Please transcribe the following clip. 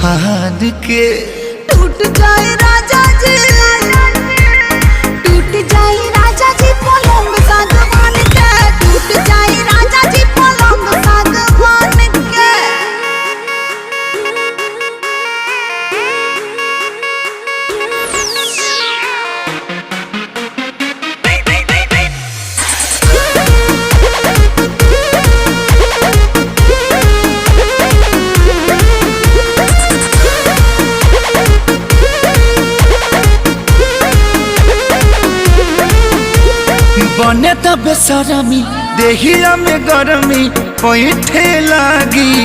Fahd के। टूट जाए राजा जी, टूट जाए राजा जी पलंग सागवान के, टूट जाए राजा जी पलंग सागवान के। बने तब बेसरमी देहिया में गरमी पैठे लागी।